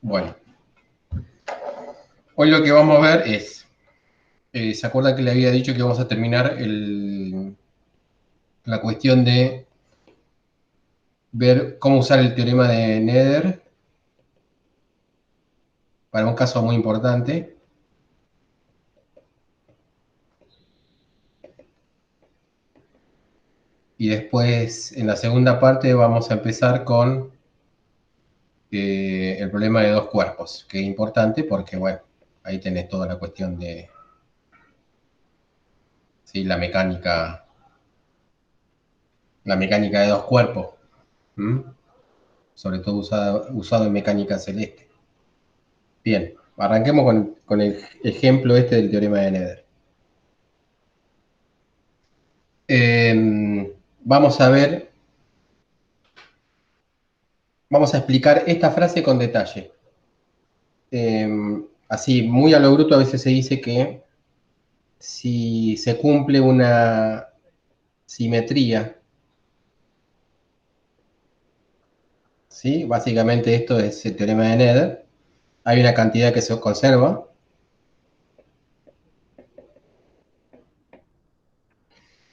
Bueno, hoy lo que vamos a ver es, ¿se acuerda que le había dicho que vamos a terminar la cuestión de ver cómo usar el teorema de Nether para un caso muy importante? Y después, en la segunda parte, vamos a empezar con el problema de dos cuerpos, que es importante porque, bueno, ahí tenés toda la cuestión de ¿sí? La mecánica de dos cuerpos, ¿m? Sobre todo usado en mecánica celeste. Bien, arranquemos con el ejemplo este del teorema de Nether. Vamos a ver, vamos a explicar esta frase con detalle. Así, muy a lo bruto, a veces se dice que si se cumple una simetría, ¿sí? Básicamente esto es el teorema de Nether. Hay una cantidad que se conserva.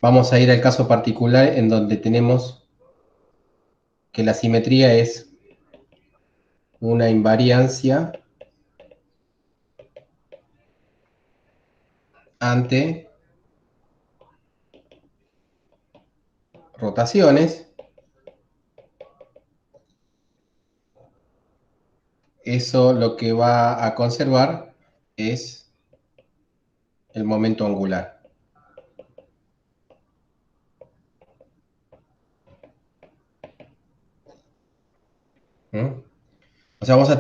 Vamos a ir al caso particular en donde tenemos que la simetría es una invariancia ante rotaciones. Eso lo que va a conservar es el momento angular. ¿Mm? O sea, vamos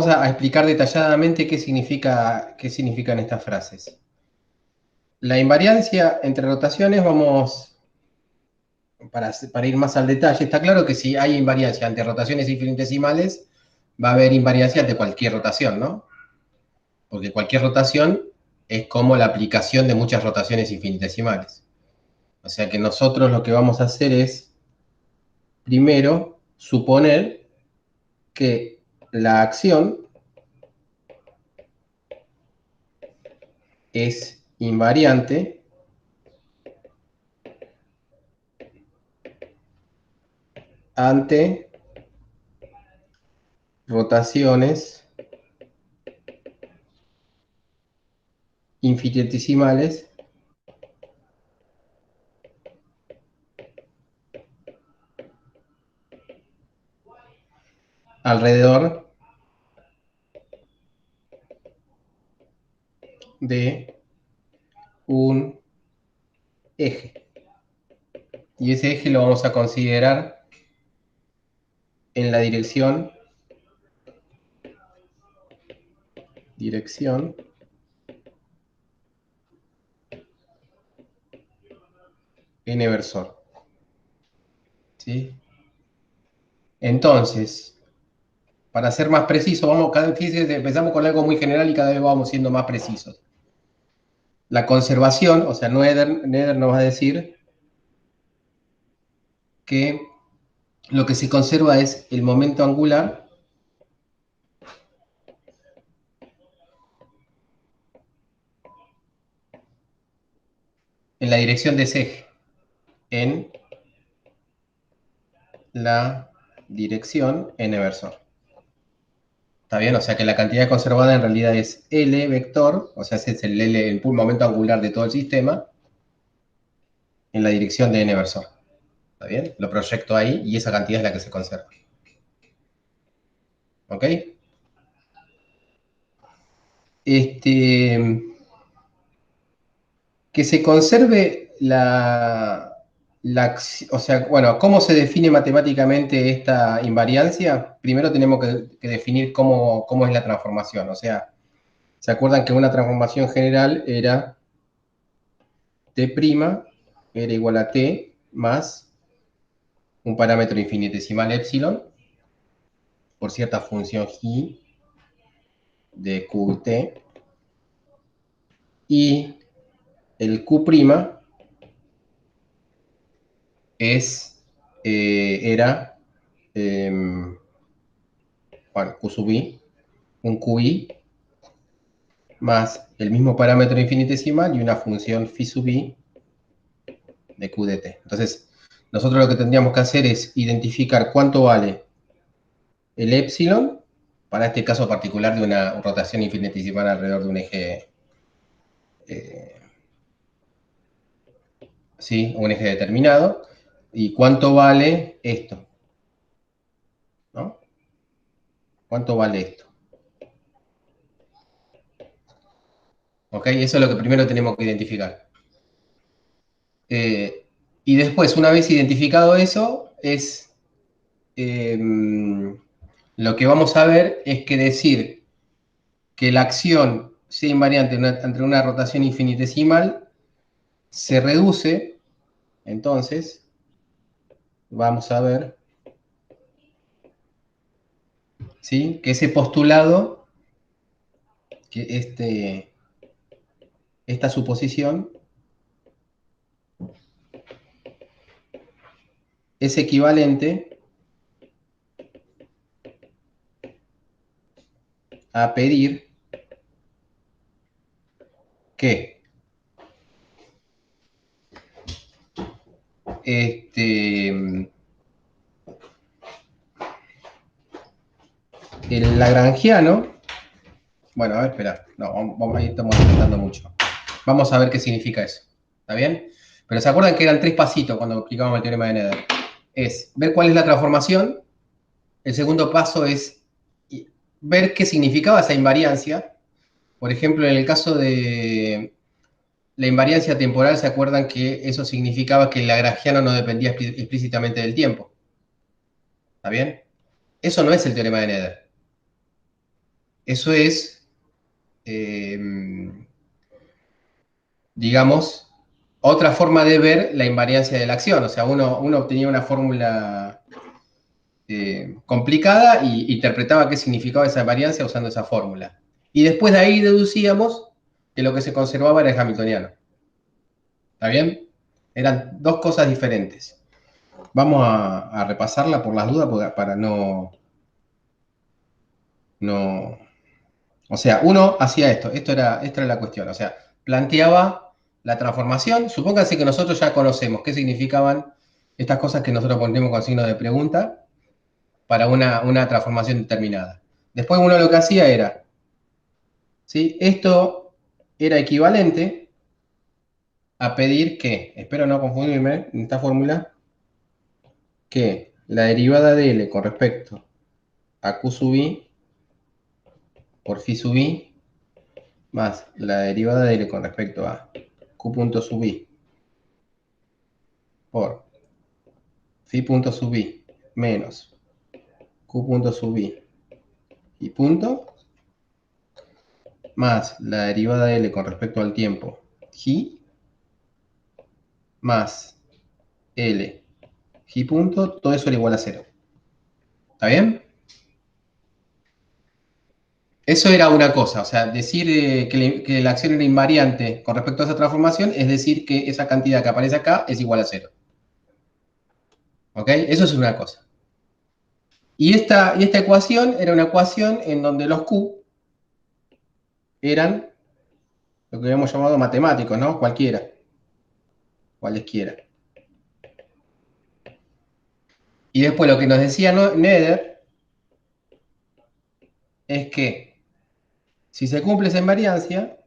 a explicar detalladamente qué significan estas frases. La invariancia entre rotaciones, para ir más al detalle, está claro que si hay invariancia ante rotaciones infinitesimales, va a haber invariancia ante cualquier rotación, ¿no? Porque cualquier rotación es como la aplicación de muchas rotaciones infinitesimales. O sea que nosotros lo que vamos a hacer es, primero, suponer que la acción es invariante ante rotaciones infinitesimales alrededor de un eje. Y ese eje lo vamos a considerar en la dirección n versor. ¿Sí? Entonces, para ser más preciso, fíjense, empezamos con algo muy general y cada vez vamos siendo más precisos. La conservación, o sea, Nether nos va a decir que lo que se conserva es el momento angular en la dirección de ese eje, en la dirección n versor. ¿Está bien? O sea que la cantidad conservada en realidad es L vector, o sea, ese es el momento angular de todo el sistema, en la dirección de n versor. ¿Está bien? Lo proyecto ahí y esa cantidad es la que se conserva. ¿Ok? Que se conserve o sea, bueno, ¿cómo se define matemáticamente esta invariancia? Primero tenemos que definir cómo es la transformación. O sea, ¿se acuerdan que una transformación general era T' era igual a T más un parámetro infinitesimal epsilon por cierta función G de QT y el Q' era bueno, Q sub i, un QI más el mismo parámetro infinitesimal y una función phi sub i de Q de t. Entonces, nosotros lo que tendríamos que hacer es identificar cuánto vale el epsilon para este caso particular de una rotación infinitesimal alrededor de un eje, eh, ¿sí? Un eje determinado, y cuánto vale esto, ¿no? ¿Cuánto vale esto? ¿Ok? Eso es lo que primero tenemos que identificar. Y después, una vez identificado eso, lo que vamos a ver es que decir que la acción sea invariante entre una rotación infinitesimal se reduce, entonces, vamos a ver, ¿sí? Que ese postulado, que esta suposición es equivalente a pedir que el lagrangiano, bueno, a ver, espera, no, ahí estamos intentando mucho. Vamos a ver qué significa eso, ¿está bien? Pero ¿se acuerdan que eran 3 pasitos cuando explicábamos el teorema de Nether? Es ver cuál es la transformación, el segundo paso es ver qué significaba esa invariancia. Por ejemplo, en el caso de la invariancia temporal, ¿se acuerdan que eso significaba que el lagrangiano no dependía explícitamente del tiempo? ¿Está bien? Eso no es el teorema de Nether. Eso es, eh, digamos, otra forma de ver la invariancia de la acción. O sea, uno obtenía una fórmula complicada y interpretaba qué significaba esa invariancia usando esa fórmula. Y después de ahí deducíamos que lo que se conservaba era el hamiltoniano. ¿Está bien? Eran dos cosas diferentes. Vamos a repasarla por las dudas para no. O sea, uno hacía esta era la cuestión. O sea, planteaba la transformación. Supónganse que nosotros ya conocemos qué significaban estas cosas que nosotros ponemos con signo de pregunta para una transformación determinada. Después uno lo que hacía era, ¿sí? Esto era equivalente a pedir que, espero no confundirme en esta fórmula, que la derivada de L con respecto a Q sub i por phi sub i más la derivada de L con respecto a Q punto sub i por phi punto sub i menos Q punto sub i y punto más la derivada de L con respecto al tiempo G más L G punto, todo eso era igual a cero. ¿Está bien? Eso era una cosa, o sea, decir que la acción era invariante con respecto a esa transformación es decir que esa cantidad que aparece acá es igual a cero. ¿Ok? Eso es una cosa. Y esta ecuación era una ecuación en donde los Q eran lo que habíamos llamado matemáticos, ¿no? Cualquiera, cualesquiera. Y después lo que nos decía Nether es que si se cumple esa invariancia,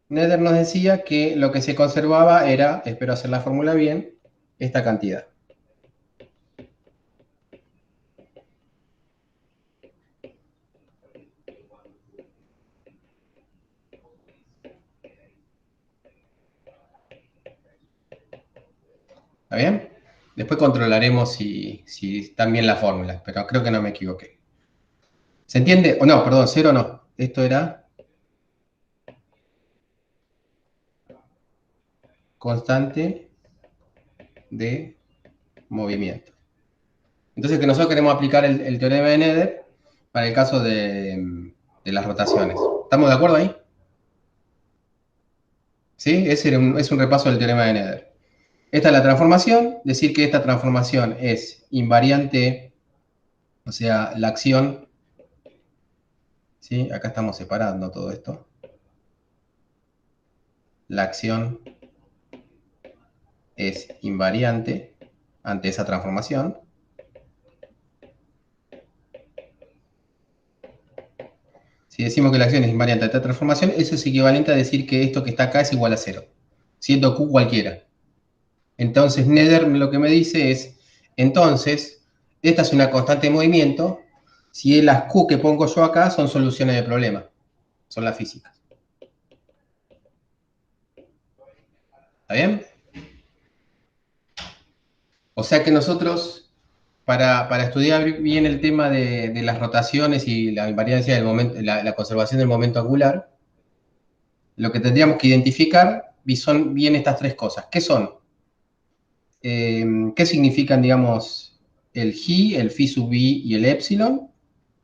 Nether nos decía que lo que se conservaba era, espero hacer la fórmula bien, esta cantidad. ¿Está bien? Después controlaremos si están bien las fórmulas, pero creo que no me equivoqué. ¿Se entiende? O no, perdón, cero no. Esto era constante de movimiento. Entonces, que nosotros queremos aplicar el teorema de Nether para el caso de las rotaciones. ¿Estamos de acuerdo ahí? ¿Sí? Es un repaso del teorema de Nether. Esta es la transformación, decir que esta transformación es invariante, o sea, la acción, ¿sí? Acá estamos separando todo esto. La acción es invariante ante esa transformación. Si decimos que la acción es invariante ante esta transformación, eso es equivalente a decir que esto que está acá es igual a cero, siendo Q cualquiera. Entonces, Nether lo que me dice es, entonces, esta es una constante de movimiento, si las Q que pongo yo acá son soluciones de problema, son las físicas. ¿Está bien? O sea que nosotros, para estudiar bien el tema de las rotaciones y la invariancia del momento, la conservación del momento angular, lo que tendríamos que identificar son bien estas tres cosas. ¿Qué son? ¿Qué significan, digamos, el G, el phi sub i y el epsilon?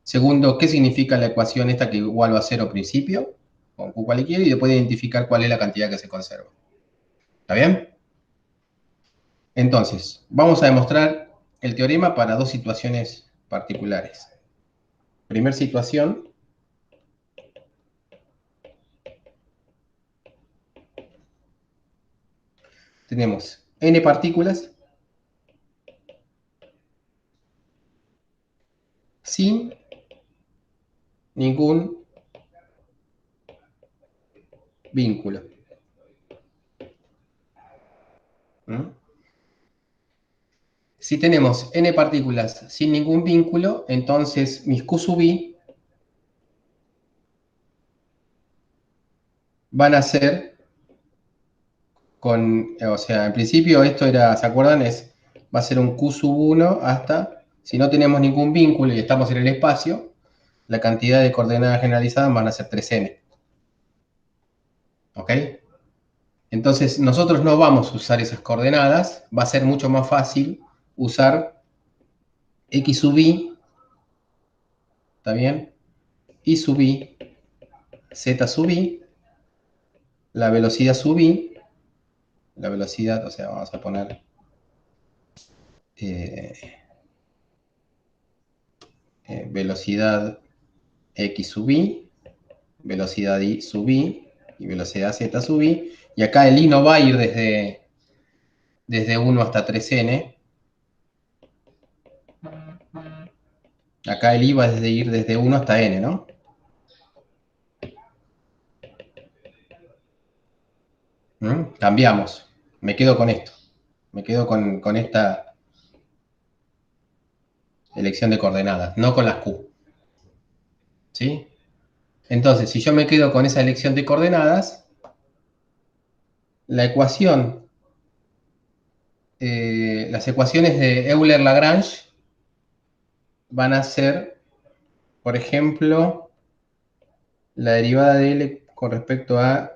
Segundo, ¿qué significa la ecuación esta que igual va a cero principio? Con Q cualquiera, y después identificar cuál es la cantidad que se conserva. ¿Está bien? Entonces, vamos a demostrar el teorema para dos situaciones particulares. Primera situación, tenemos n partículas sin ningún vínculo. ¿Mm? Si tenemos n partículas sin ningún vínculo, entonces mis Q sub i van a ser o sea, en principio esto era, ¿se acuerdan? Va a ser un Q sub 1 hasta, si no tenemos ningún vínculo y estamos en el espacio, la cantidad de coordenadas generalizadas van a ser 3n. ¿Ok? Entonces, nosotros no vamos a usar esas coordenadas, va a ser mucho más fácil usar x sub i, ¿está bien? Y sub i, z sub i, la velocidad sub i, la velocidad, o sea, vamos a poner eh, velocidad x sub i, velocidad i sub i y velocidad z sub i. Y acá el i no va a ir desde 1 hasta 3n. Acá el i va a ir desde 1 hasta n, ¿no? Cambiamos. Me quedo con esto. Me quedo con esta elección de coordenadas, no con las q. ¿Sí? Entonces, si yo me quedo con esa elección de coordenadas, la ecuación, las ecuaciones de Euler-Lagrange van a ser, por ejemplo, la derivada de L con respecto a,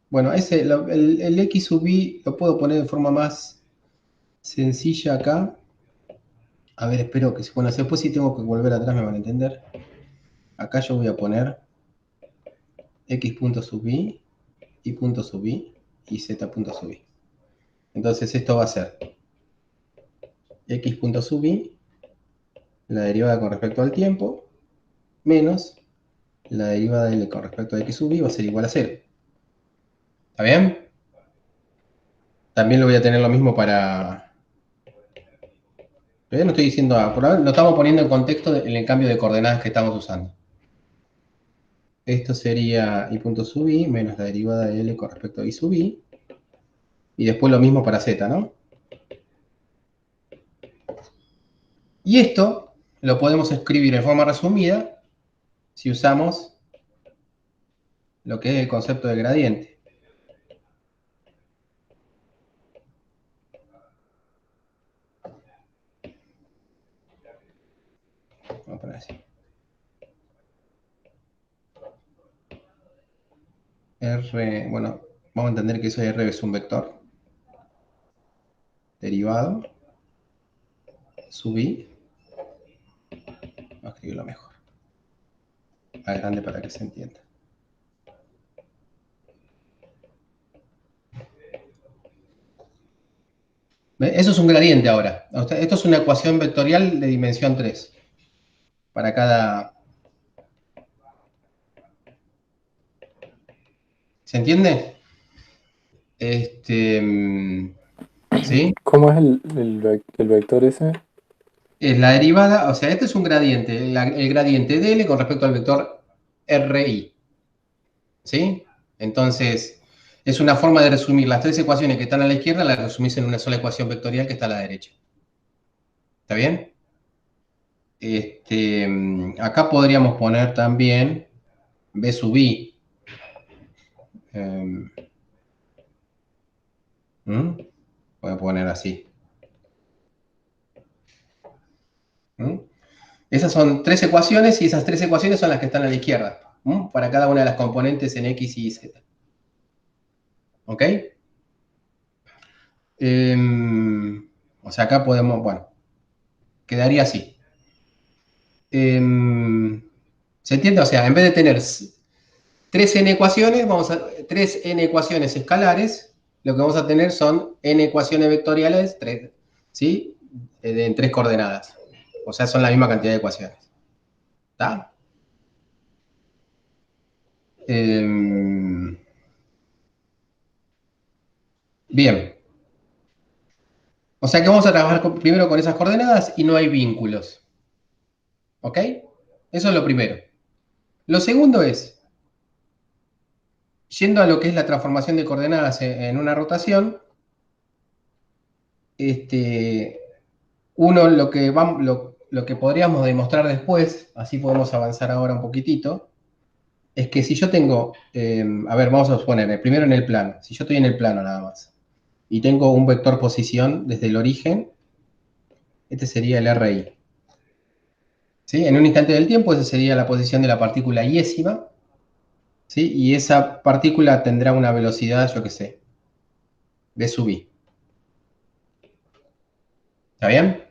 bueno, el x sub i lo puedo poner de forma más sencilla acá. A ver, espero que, bueno, después si tengo que volver atrás me van a entender. Acá yo voy a poner x punto sub i, y punto sub i y z punto sub i. Entonces esto va a ser x punto sub i, la derivada con respecto al tiempo, menos la derivada de L con respecto a x sub i va a ser igual a 0. ¿Está bien? También lo voy a tener lo mismo para... Todavía no estoy diciendo A, por ahora lo estamos poniendo en contexto en el cambio de coordenadas que estamos usando. Esto sería i punto sub i menos la derivada de L con respecto a i sub i. Y después lo mismo para z, ¿no? Y esto lo podemos escribir en forma resumida si usamos lo que es el concepto de gradiente. Vamos a poner así. R, bueno, vamos a entender que eso R es un vector derivado, sub i, vamos a escribirlo mejor, más grande para que se entienda. Eso es un gradiente ahora. Esto es una ecuación vectorial de dimensión 3 para cada... ¿Se entiende? ¿Sí? ¿Cómo es el vector ese? Es la derivada, o sea, este es un gradiente, el gradiente de L con respecto al vector RI. ¿Sí? Entonces, es una forma de resumir las tres ecuaciones que están a la izquierda, las resumís en una sola ecuación vectorial que está a la derecha. ¿Está bien? Acá podríamos poner también B sub I. ¿Mm? Voy a poner así. ¿Mm? Esas son tres ecuaciones y esas tres ecuaciones son las que están a la izquierda. Para cada una de las componentes en X y Z. ¿Ok? O sea, acá podemos, bueno, quedaría así. ¿Se entiende? O sea, en vez de tener tres n ecuaciones, tres n ecuaciones escalares, lo que vamos a tener son n ecuaciones vectoriales, ¿sí? En tres coordenadas. O sea, son la misma cantidad de ecuaciones. ¿Está? Bien. O sea que vamos a trabajar primero con esas coordenadas y no hay vínculos. ¿Ok? Eso es lo primero. Lo segundo es, yendo a lo que es la transformación de coordenadas en una rotación, este, uno lo que podríamos demostrar después, así podemos avanzar ahora un poquitito, es que si yo tengo, a ver, vamos a suponer, primero en el plano, si yo estoy en el plano nada más, y tengo un vector posición desde el origen, este sería el RI. ¿Sí? En un instante del tiempo, esa sería la posición de la partícula iésima, ¿sí? Y esa partícula tendrá una velocidad, yo qué sé, v sub i. ¿Está bien?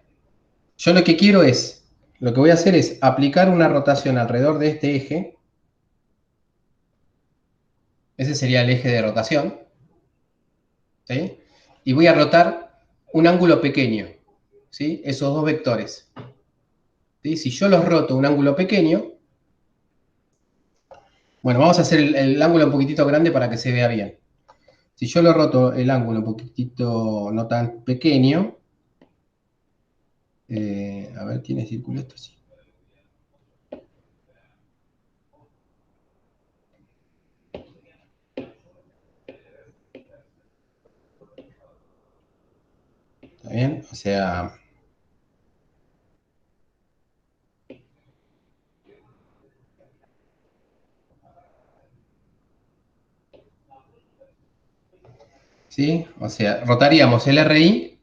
Yo lo que quiero es, lo que voy a hacer es aplicar una rotación alrededor de este eje, ese sería el eje de rotación, ¿sí? Y voy a rotar un ángulo pequeño, ¿sí? Esos dos vectores. ¿Sí? Si yo los roto un ángulo pequeño, bueno, vamos a hacer el ángulo un poquitito grande para que se vea bien. Si yo lo roto el ángulo un poquitito no tan pequeño, a ver, ¿tiene círculo esto? Sí. ¿Está bien? O sea, ¿sí? O sea, rotaríamos el RI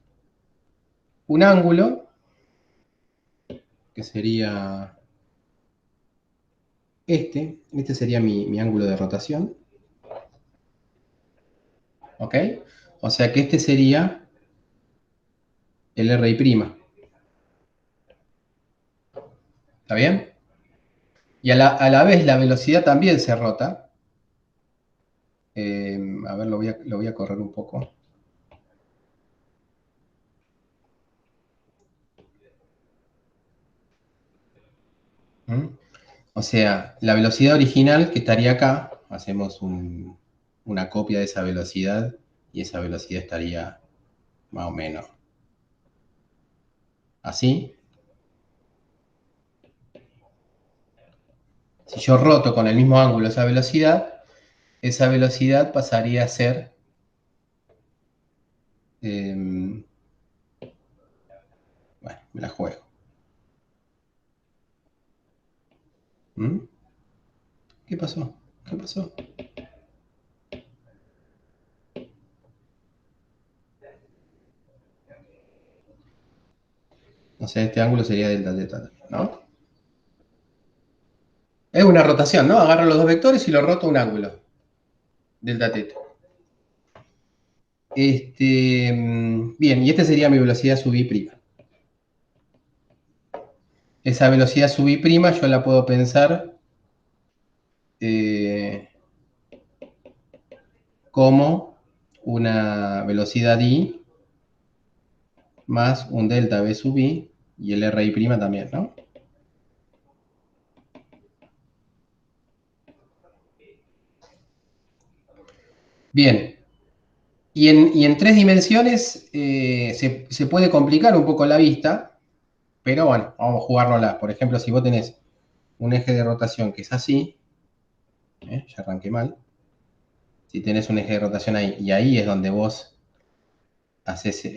un ángulo, que sería este sería mi ángulo de rotación, ¿ok? O sea que este sería el RI', ¿está bien? Y a la vez la velocidad también se rota. A ver, lo voy a correr un poco. ¿Mm? O sea, la velocidad original que estaría acá, hacemos una copia de esa velocidad y esa velocidad estaría más o menos así. Si yo roto con el mismo ángulo esa velocidad pasaría a ser, bueno, me la juego. ¿Mm? ¿Qué pasó? ¿Qué pasó? O sea, este ángulo sería delta teta, ¿no? Es una rotación, ¿no? Agarro los dos vectores y lo roto un ángulo, delta teta. Bien, y esta sería mi velocidad sub i'. Esa velocidad sub i' yo la puedo pensar eh, como una velocidad i más un delta B sub I y el RI' también, ¿no? Bien. Y en tres dimensiones se puede complicar un poco la vista, pero bueno, vamos a jugárnosla. Por ejemplo, si vos tenés un eje de rotación que es así, ya arranqué mal. Si tenés un eje de rotación ahí, y ahí es donde vos haces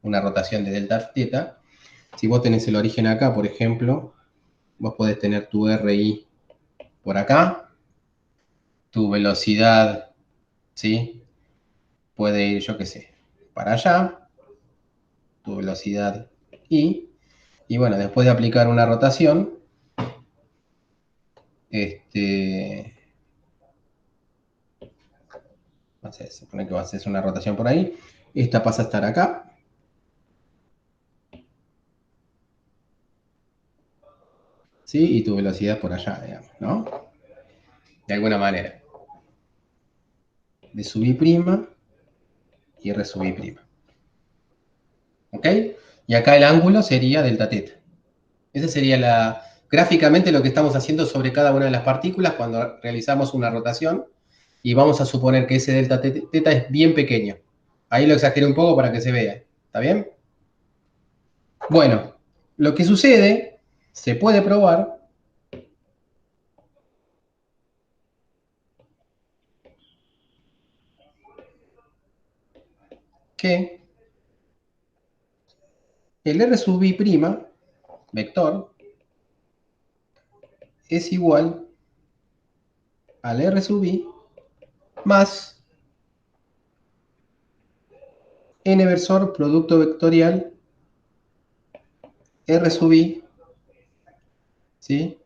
una rotación de delta θ. Si vos tenés el origen acá, por ejemplo, vos podés tener tu RI por acá, tu velocidad, ¿sí? Puede ir, yo qué sé, para allá, tu velocidad y bueno, después de aplicar una rotación, se supone que va a hacer una rotación por ahí, esta pasa a estar acá, ¿sí? Y tu velocidad por allá, digamos, ¿no? De alguna manera. De sub I' y R sub I'. ¿Ok? Y acá el ángulo sería delta θ. Esa sería gráficamente lo que estamos haciendo sobre cada una de las partículas cuando realizamos una rotación y vamos a suponer que ese delta θ es bien pequeño. Ahí lo exageré un poco para que se vea. ¿Está bien? Bueno, lo que sucede, se puede probar que el R sub I', vector, es igual al R sub I más n versor producto vectorial R sub I, ¿sí?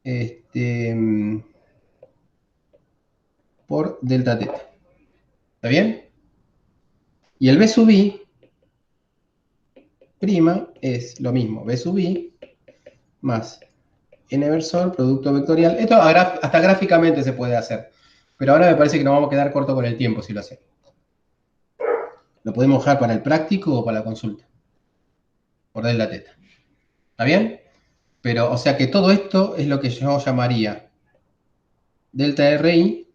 Este, por delta θ. ¿Está bien? Y el B sub I' es lo mismo, B sub I más n versor producto vectorial. Esto hasta gráficamente se puede hacer, pero ahora me parece que nos vamos a quedar corto con el tiempo si lo hacemos. Lo podemos dejar para el práctico o para la consulta, por delta θ. ¿Está bien? Pero, o sea que todo esto es lo que yo llamaría delta RI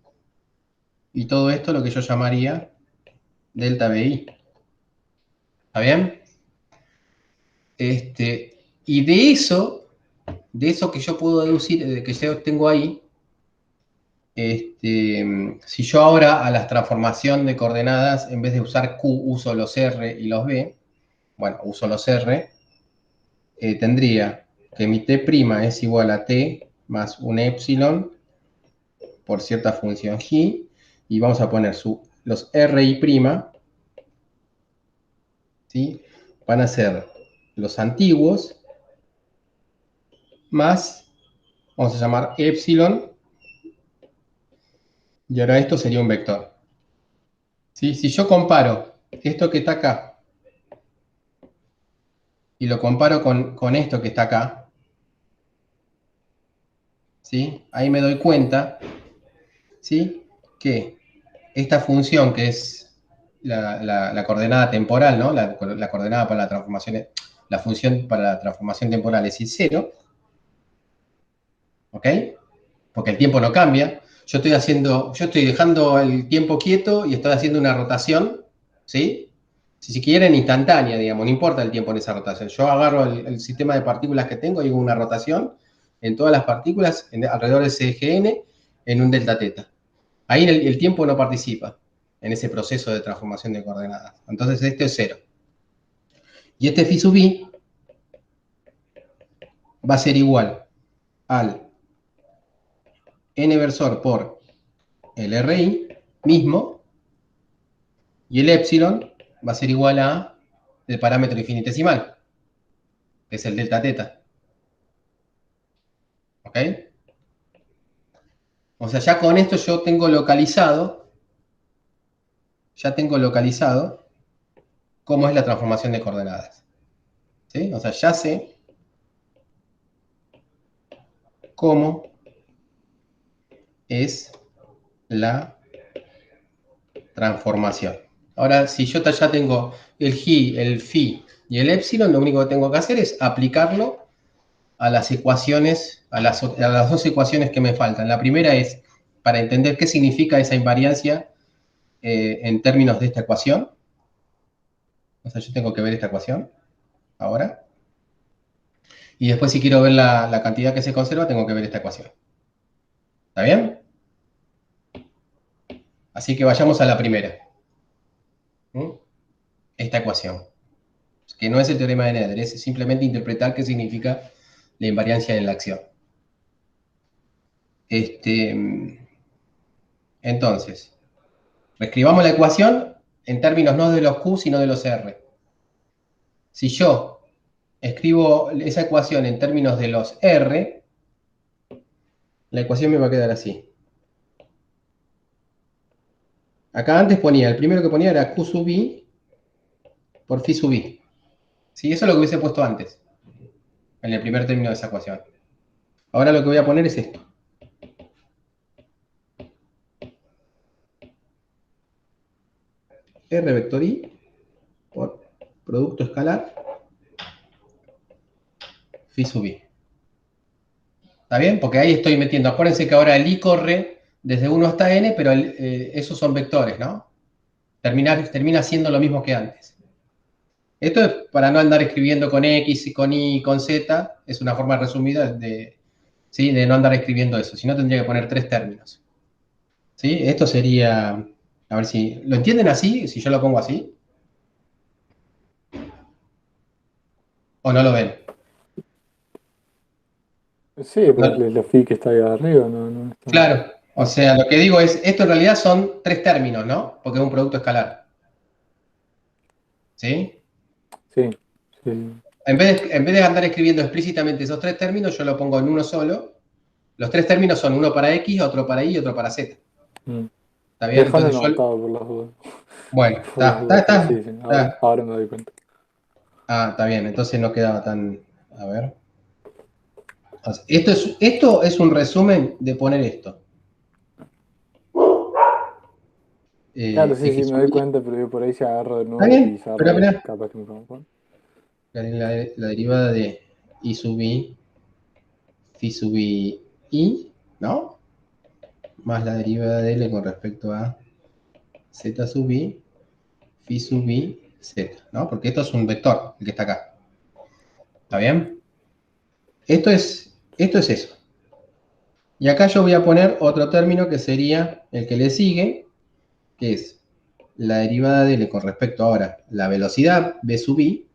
y todo esto lo que yo llamaría delta BI. ¿Está bien? Y de eso que yo puedo deducir, que yo tengo ahí, si yo ahora a la transformación de coordenadas, en vez de usar Q, uso los R y los B, bueno, uso los R, tendría que mi T' es igual a T más un epsilon por cierta función G, y vamos a poner los RI', ¿sí? Van a ser los antiguos más, vamos a llamar epsilon, y ahora esto sería un vector. ¿Sí? Si yo comparo esto que está acá y lo comparo con esto que está acá, ¿sí? Ahí me doy cuenta, ¿sí? Que esta función que es la coordenada temporal, ¿no? La coordenada para la transformación, la función para la transformación temporal es el 0, ¿ok? Porque el tiempo no cambia. Yo estoy dejando el tiempo quieto y estoy haciendo una rotación, ¿sí? Si quieren, instantánea, digamos, no importa el tiempo en esa rotación. Yo agarro el sistema de partículas que tengo y hago una rotación en todas las partículas alrededor de ese eje n en un delta θ. Ahí el tiempo no participa en ese proceso de transformación de coordenadas. Entonces este es 0. Y este phi sub i va a ser igual al n versor por el RI mismo, y el epsilon va a ser igual a el parámetro infinitesimal, que es el delta θ. ¿Ok? O sea, ya con esto yo ya tengo localizado cómo es la transformación de coordenadas. ¿Sí? O sea, ya sé cómo es la transformación. Ahora, si yo ya tengo el g, el phi y el epsilon, lo único que tengo que hacer es aplicarlo a las ecuaciones, a las dos ecuaciones que me faltan. La primera es para entender qué significa esa invariancia en términos de esta ecuación. O sea, yo tengo que ver esta ecuación ahora. Y después, si quiero ver la cantidad que se conserva, tengo que ver esta ecuación. ¿Está bien? Así que vayamos a la primera. ¿Mm? Esta ecuación. Que no es el teorema de Nether, es simplemente interpretar qué significa la invariancia en la acción. Entonces, reescribamos la ecuación en términos no de los Q, sino de los R. Si yo escribo esa ecuación en términos de los R, la ecuación me va a quedar así. Acá antes ponía, el primero que ponía era Q sub I por phi sub I. ¿Sí? Eso es lo que hubiese puesto antes, en el primer término de esa ecuación. Ahora lo que voy a poner es esto. R vector I por producto escalar phi sub I. ¿Está bien? Porque ahí estoy metiendo. Acuérdense que ahora el I corre desde 1 hasta N, pero esos son vectores, ¿no? Termina siendo lo mismo que antes. Esto es para no andar escribiendo con X, con Y, con Z. Es una forma resumida ¿sí? De no andar escribiendo eso. Si no, tendría que poner tres términos. ¿Sí? Esto sería... A ver si... ¿Lo entienden así? Si yo lo pongo así. ¿O no lo ven? Sí, pues No- es la phi que está ahí arriba, no está. claro. O sea, lo que digo es, esto en realidad son tres términos, ¿no? Porque es un producto escalar. ¿Sí? Sí, sí. En vez de andar escribiendo explícitamente esos tres términos, yo lo pongo en uno solo. Los tres términos son uno para X, otro para Y y otro para Z. Mm. ¿Está bien? Déjalo Entonces yo... anotado por las dudas. Bueno, Por las está, está, dudas, pero está, sí, sí. está. Ahora me doy cuenta. Ah, está bien, entonces no quedaba tan... A ver. Esto es un resumen de poner esto. Claro, sí, sí, X me sub doy I. cuenta, pero yo por ahí se agarro de ¿Está nuevo y bien? pizarra Espera, y espera. capaz que me confundo. La derivada de I sub I, phi sub I, ¿no? Más la derivada de L con respecto a Z sub I, phi sub I, Z, ¿no? Porque esto es un vector, el que está acá. ¿Está bien? Esto es eso. Y acá yo voy a poner otro término que sería el que le sigue, que es la derivada de L con respecto ahora a la velocidad v sub I,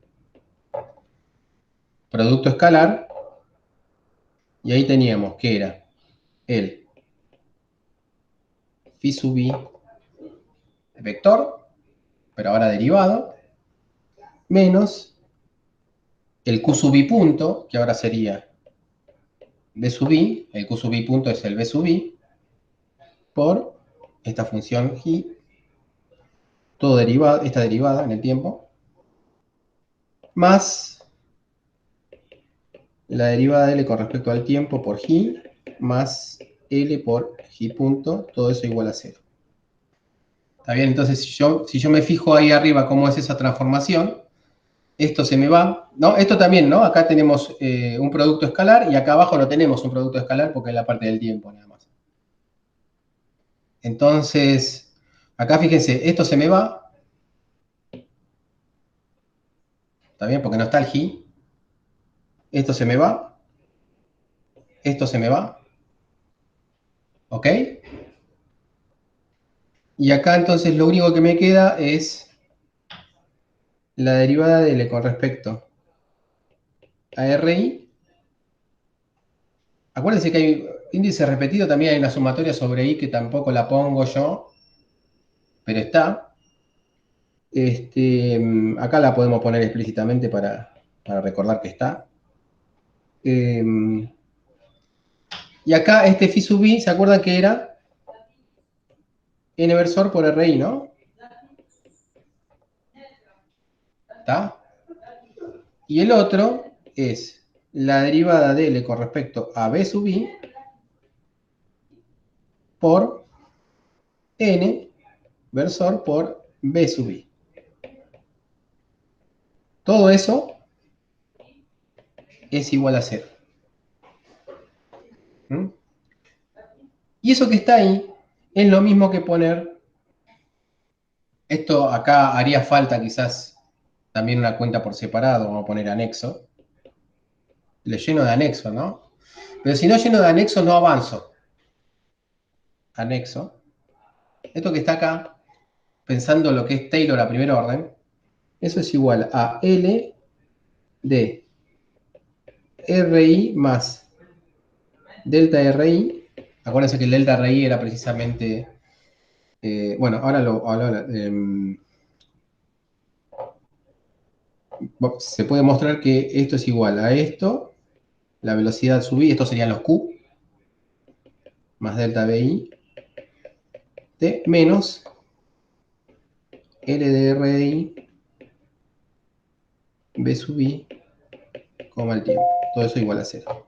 producto escalar, y ahí teníamos que era el phi sub I vector, pero ahora derivado, menos el q sub I punto, que ahora sería v sub I, el q sub I punto es el v sub I, por esta función i, todo derivado, esta derivada en el tiempo, más la derivada de L con respecto al tiempo por G, más L por G punto, todo eso igual a 0. ¿Está bien? Entonces, si yo me fijo ahí arriba cómo es esa transformación, esto se me va, ¿no? Esto también, ¿no? Acá tenemos un producto escalar y acá abajo no tenemos un producto escalar porque es la parte del tiempo nada más. Entonces, acá fíjense, esto se me va, ¿está bien? Porque no está el G. Esto se me va, esto se me va, ¿ok? Y acá entonces lo único que me queda es la derivada de L con respecto a RI. Acuérdense que hay índice repetido, también hay una sumatoria sobre I que tampoco la pongo yo, pero está. Acá la podemos poner explícitamente para recordar que está. Y acá este phi sub I, ¿se acuerdan que era N versor por RI, no? ¿Está? Y el otro es la derivada de L con respecto a B sub I por N versor por B sub I. Todo eso es igual a 0. ¿Mm? Y eso que está ahí es lo mismo que poner, esto acá haría falta quizás también una cuenta por separado, vamos a poner anexo. Le lleno de anexo, ¿no? Pero si no lleno de anexo no avanzo. Anexo. Esto que está acá, pensando lo que es Taylor a primer orden, eso es igual a L de RI más delta RI. Acuérdense que el delta RI era precisamente, bueno, ahora se puede mostrar que esto es igual a esto, la velocidad sub I, estos serían los Q, más delta BI, de menos L de RI, B sub I, coma el tiempo. Todo eso igual a 0.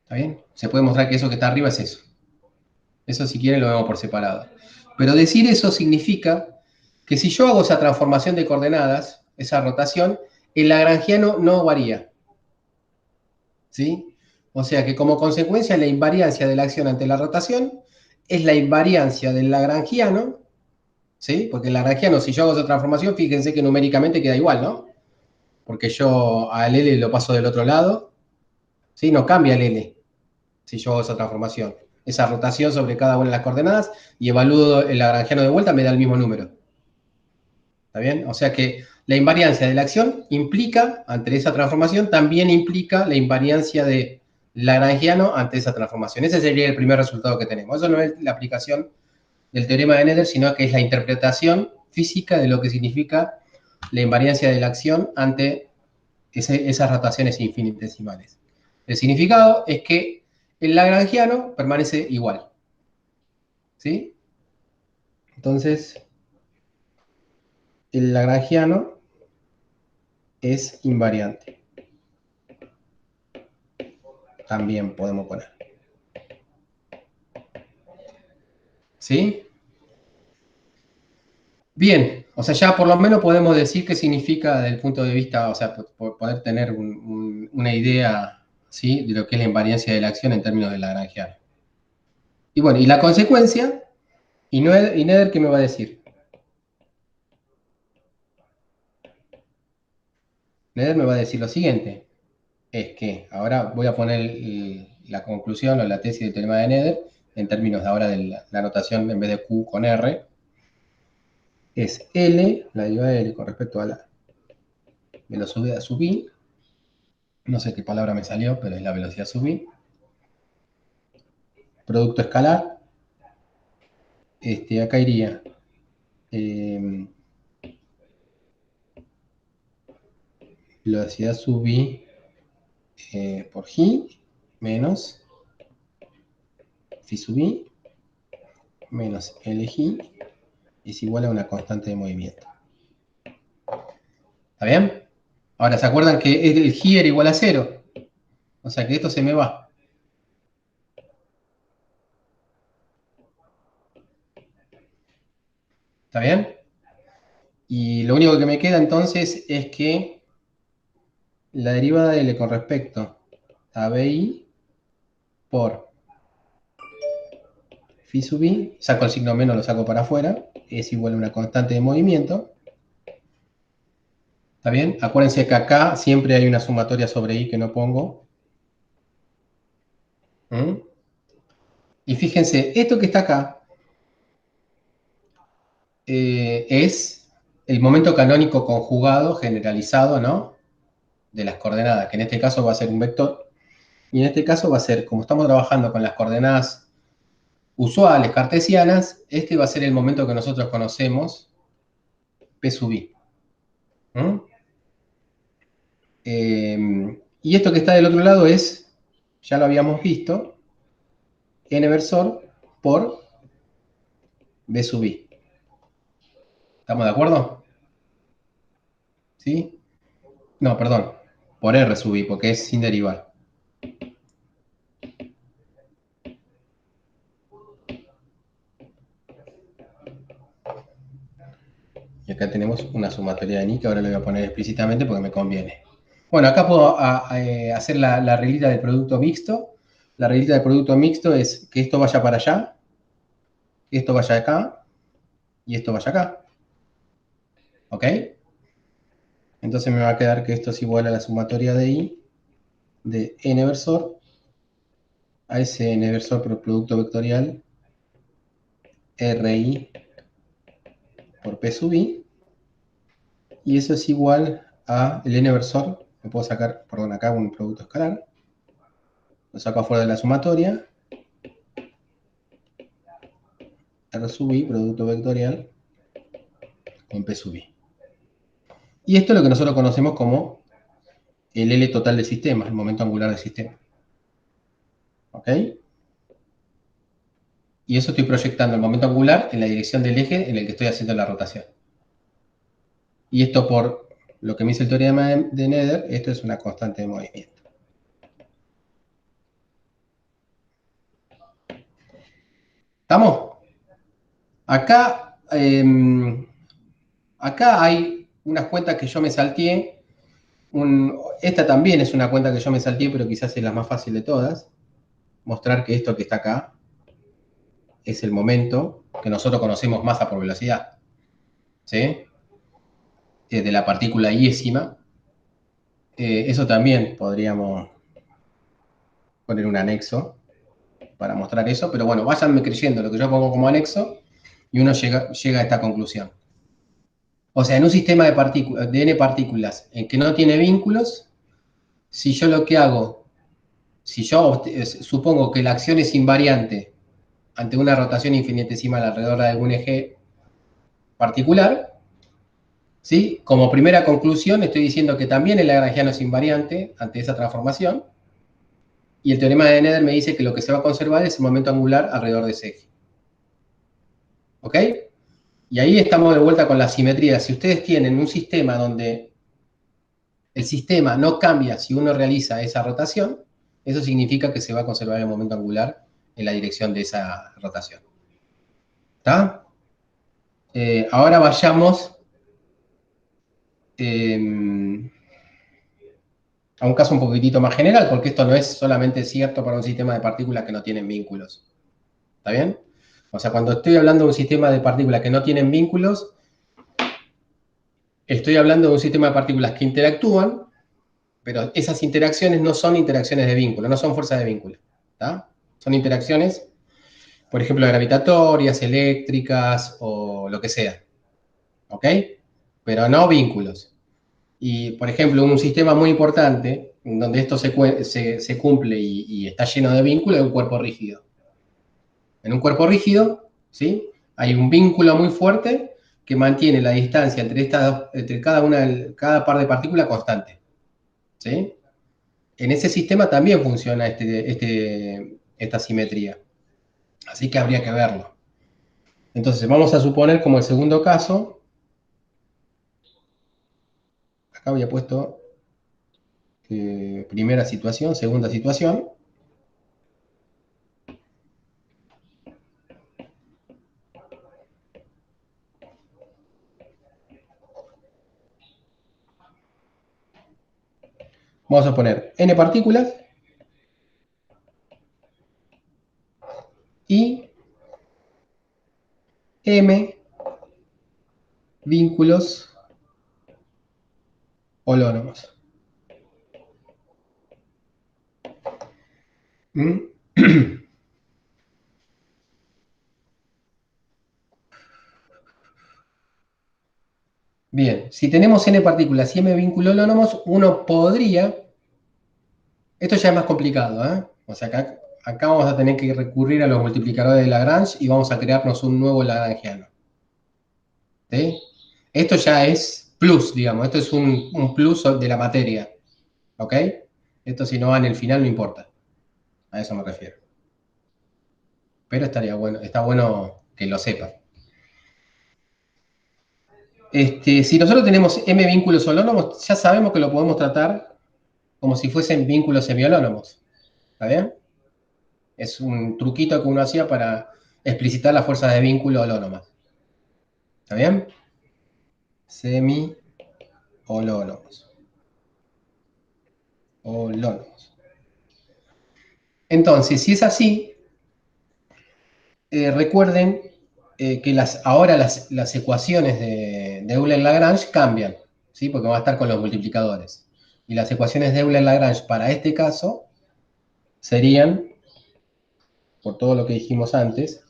¿Está bien? Se puede mostrar que eso que está arriba es eso. Eso si quieren lo vemos por separado. Pero decir eso significa que si yo hago esa transformación de coordenadas, esa rotación, el lagrangiano no varía. ¿Sí? O sea que como consecuencia la invariancia de la acción ante la rotación es la invariancia del lagrangiano, ¿sí? Porque el lagrangiano, si yo hago esa transformación, fíjense que numéricamente queda igual, ¿no? Porque yo al L lo paso del otro lado, ¿sí? No cambia el L si yo hago esa transformación. Esa rotación sobre cada una de las coordenadas y evalúo el lagrangiano de vuelta, me da el mismo número. ¿Está bien? O sea que la invariancia de la acción implica, ante esa transformación, también implica la invariancia de lagrangiano ante esa transformación. Ese sería el primer resultado que tenemos. Eso no es la aplicación del teorema de Nether, sino que es la interpretación física de lo que significa la invariancia de la acción ante esas rotaciones infinitesimales. El significado es que el lagrangiano permanece igual. ¿Sí? Entonces, el lagrangiano es invariante. También podemos poner. ¿Sí? Bien, o sea, ya por lo menos podemos decir qué significa desde el punto de vista, o sea, poder tener una idea, ¿sí? De lo que es la invariancia de la acción en términos de lagrangiano. Y bueno, y la consecuencia, y Nether, ¿qué me va a decir? Nether me va a decir lo siguiente, es que ahora voy a poner la conclusión o la tesis del teorema de Nether en términos de ahora de la notación en vez de Q con R, es L, la derivada de L con respecto a la velocidad sub I, no sé qué palabra me salió, pero es la velocidad sub I, producto escalar, acá iría eh, velocidad sub I por G menos phi sub I menos LG es igual a una constante de movimiento. ¿Está bien? Ahora, ¿se acuerdan que el G era igual a 0? O sea que esto se me va. ¿Está bien? Y lo único que me queda entonces es que la derivada de L con respecto a BI por phi sub I, saco el signo menos, lo saco para afuera, es igual a una constante de movimiento. ¿Está bien? Acuérdense que acá siempre hay una sumatoria sobre I que no pongo. ¿Mm? Y fíjense, esto que está acá es el momento canónico conjugado, generalizado, ¿no? De las coordenadas, que en este caso va a ser un vector. Y en este caso va a ser, como estamos trabajando con las coordenadas usuales cartesianas, este va a ser el momento que nosotros conocemos, P sub I. ¿Mm? Y esto que está del otro lado es, ya lo habíamos visto, n versor por B sub I. ¿Estamos de acuerdo? ¿Sí? No, perdón, por R sub I, porque es sin derivar. Y acá tenemos una sumatoria de ni, que ahora lo voy a poner explícitamente porque me conviene. Bueno, acá puedo hacer la reglita del producto mixto. La reglita del producto mixto es que esto vaya para allá, que esto vaya acá y esto vaya acá. ¿Ok? Entonces me va a quedar que esto es igual a la sumatoria de i de n versor a ese n versor por producto vectorial ri por p sub i. Y eso es igual a el n versor. Me puedo sacar, perdón, acá un producto escalar. Lo saco afuera de la sumatoria. R sub i, producto vectorial, con P sub i. Y esto es lo que nosotros conocemos como el L total del sistema, el momento angular del sistema. ¿Ok? Y eso estoy proyectando el momento angular en la dirección del eje en el que estoy haciendo la rotación. Y esto por lo que me dice el teorema de Nether, esto es una constante de movimiento. ¿Estamos? Acá, acá hay unas cuentas que yo me salteé. Esta también es una cuenta que yo me salteé, pero quizás es la más fácil de todas. Mostrar que esto que está acá es el momento que nosotros conocemos masa por velocidad, ¿sí? De la partícula iésima. Eso también podríamos poner un anexo para mostrar eso, pero bueno, váyanme creyendo lo que yo pongo como anexo y uno llega a esta conclusión. O sea, en un sistema de n partículas en que no tiene vínculos, si yo lo que hago, si yo supongo que la acción es invariante ante una rotación infinitesimal alrededor de algún eje particular, ¿sí? Como primera conclusión, estoy diciendo que también el lagrangiano es invariante ante esa transformación, y el teorema de Nether me dice que lo que se va a conservar es el momento angular alrededor de ese eje. ¿Ok? Y ahí estamos de vuelta con la simetría. Si ustedes tienen un sistema donde el sistema no cambia si uno realiza esa rotación, eso significa que se va a conservar el momento angular en la dirección de esa rotación. ¿Está? Ahora vayamos a un caso un poquitito más general, porque esto no es solamente cierto para un sistema de partículas que no tienen vínculos. ¿Está bien? O sea, cuando estoy hablando de un sistema de partículas que no tienen vínculos, estoy hablando de un sistema de partículas que interactúan, pero esas interacciones no son interacciones de vínculo, no son fuerzas de vínculo. ¿Está? Son interacciones, por ejemplo, gravitatorias, eléctricas o lo que sea. ¿Ok? Pero no vínculos. Y, por ejemplo, un sistema muy importante, en donde esto se cumple y está lleno de vínculos, es un cuerpo rígido. En un cuerpo rígido, ¿sí? Hay un vínculo muy fuerte que mantiene la distancia entre cada par de partículas constante. ¿Sí? En ese sistema también funciona esta simetría. Así que habría que verlo. Entonces, vamos a suponer como el segundo caso, acá había puesto primera situación, segunda situación. Vamos a poner n partículas y m vínculos holónomos. ¿Mm? Bien, si tenemos n partículas y m vínculos holónomos, uno podría, esto ya es más complicado, ¿eh? O sea, acá vamos a tener que recurrir a los multiplicadores de Lagrange y vamos a crearnos un nuevo lagrangiano. ¿Sí? Esto ya es plus, digamos, esto es un plus de la materia. ¿Ok? Esto si no va en el final no importa. A eso me refiero. Pero estaría bueno, está bueno que lo sepan. Si nosotros tenemos m vínculos holónomos, ya sabemos que lo podemos tratar como si fuesen vínculos semiholónomos. ¿Está bien? Es un truquito que uno hacía para explicitar las fuerzas de vínculo holónomas. ¿Está bien? semi-holónomos. Entonces, si es así, recuerden que ahora las ecuaciones de Euler-Lagrange cambian, ¿sí? Porque va a estar con los multiplicadores. Y las ecuaciones de Euler-Lagrange para este caso serían, por todo lo que dijimos antes,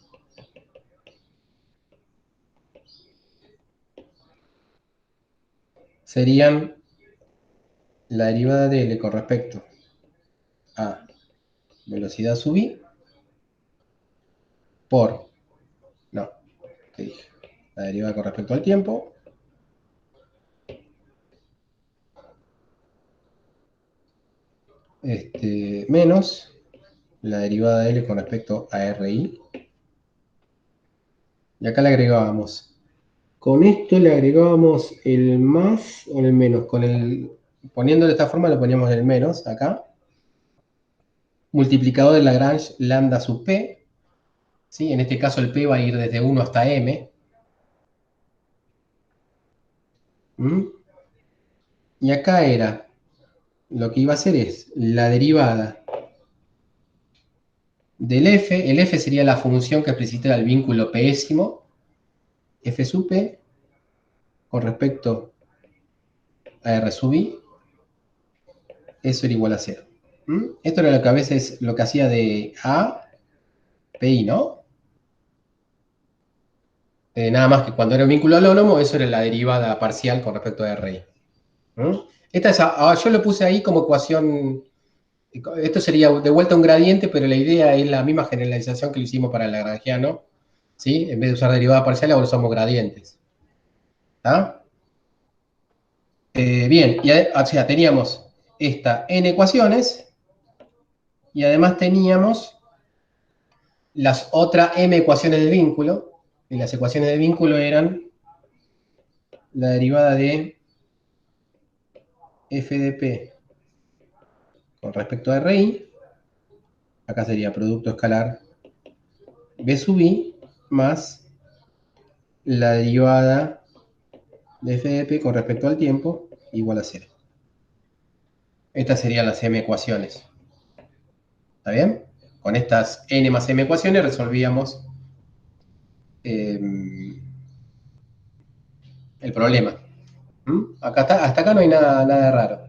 serían la derivada de L con respecto a velocidad sub i por, no, ¿qué dije? La derivada con respecto al tiempo menos la derivada de L con respecto a RI. Y acá le agregábamos, con esto le agregábamos el más o el menos, poniéndolo de esta forma le poníamos el menos acá, multiplicador de Lagrange lambda sub p, ¿sí? En este caso el p va a ir desde 1 hasta m. Y acá era, lo que iba a hacer es la derivada del f, el f sería la función que explicita el vínculo pésimo, f sub p, con respecto a r sub i, eso era igual a 0. Esto era lo que a veces, lo que hacía de a, pi, ¿no? Nada más que cuando era un vínculo anónimo, eso era la derivada parcial con respecto a RI. Esta es, yo lo puse ahí como ecuación, esto sería de vuelta un gradiente, pero la idea es la misma generalización que lo hicimos para el lagrangiano, ¿sí? En vez de usar derivada parcial, ahora usamos gradientes. ¿Está? Bien, o sea, teníamos esta n ecuaciones y además teníamos las otras m ecuaciones de vínculo, y las ecuaciones de vínculo eran la derivada de f de p con respecto a RI, acá sería producto escalar b sub i más la derivada de f de p con respecto al tiempo igual a 0. Estas serían las m ecuaciones. ¿Está bien? Con estas n más m ecuaciones resolvíamos el problema. Hasta acá no hay nada raro.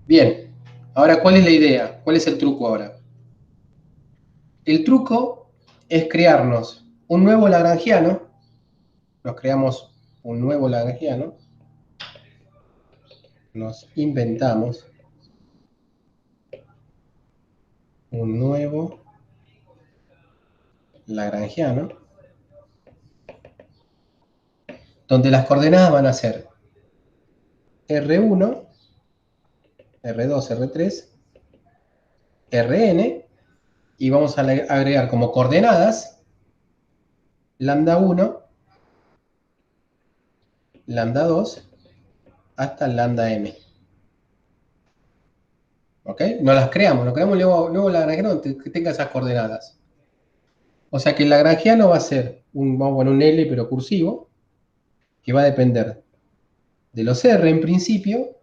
Bien, ahora, ¿cuál es la idea? ¿Cuál es el truco ahora? El truco es crearnos un nuevo lagrangiano. Nos creamos un nuevo lagrangiano. Nos inventamos un nuevo lagrangiano, donde las coordenadas van a ser R1, R2, R3, Rn, y vamos a agregar como coordenadas lambda 1, lambda 2, hasta lambda m. ¿Ok? No las creamos, no creamos nuevo lagrangiano que tenga esas coordenadas. O sea que el lagrangiano va a ser vamos a poner un L pero cursivo, que va a depender de los R en principio,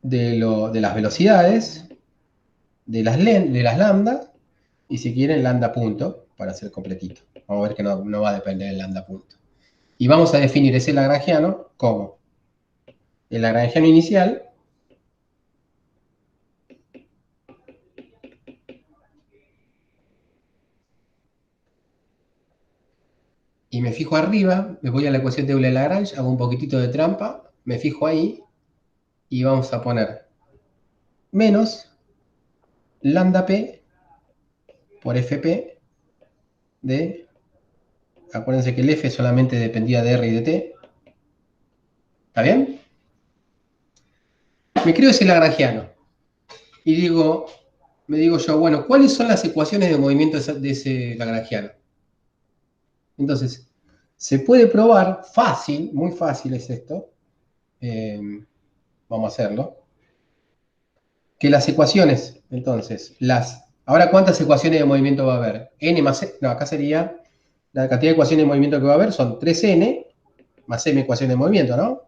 de las velocidades, de las lambda, y si quieren lambda punto, para ser completito. Vamos a ver que no va a depender del lambda punto. Y vamos a definir ese lagrangiano como el lagrangiano inicial y me fijo arriba, me voy a la ecuación de Euler-Lagrange, hago un poquitito de trampa, me fijo ahí y vamos a poner menos lambda p por fp de, acuérdense que el f solamente dependía de r y de t, ¿está bien? Me creo ese lagrangiano y me digo yo, bueno, ¿cuáles son las ecuaciones de movimiento de ese lagrangiano? Entonces, se puede probar fácil, muy fácil es esto, vamos a hacerlo, que las ecuaciones, entonces, las Ahora, ¿cuántas ecuaciones de movimiento va a haber? N más, no, acá sería, la cantidad de ecuaciones de movimiento que va a haber son 3n más m ecuaciones de movimiento, ¿no?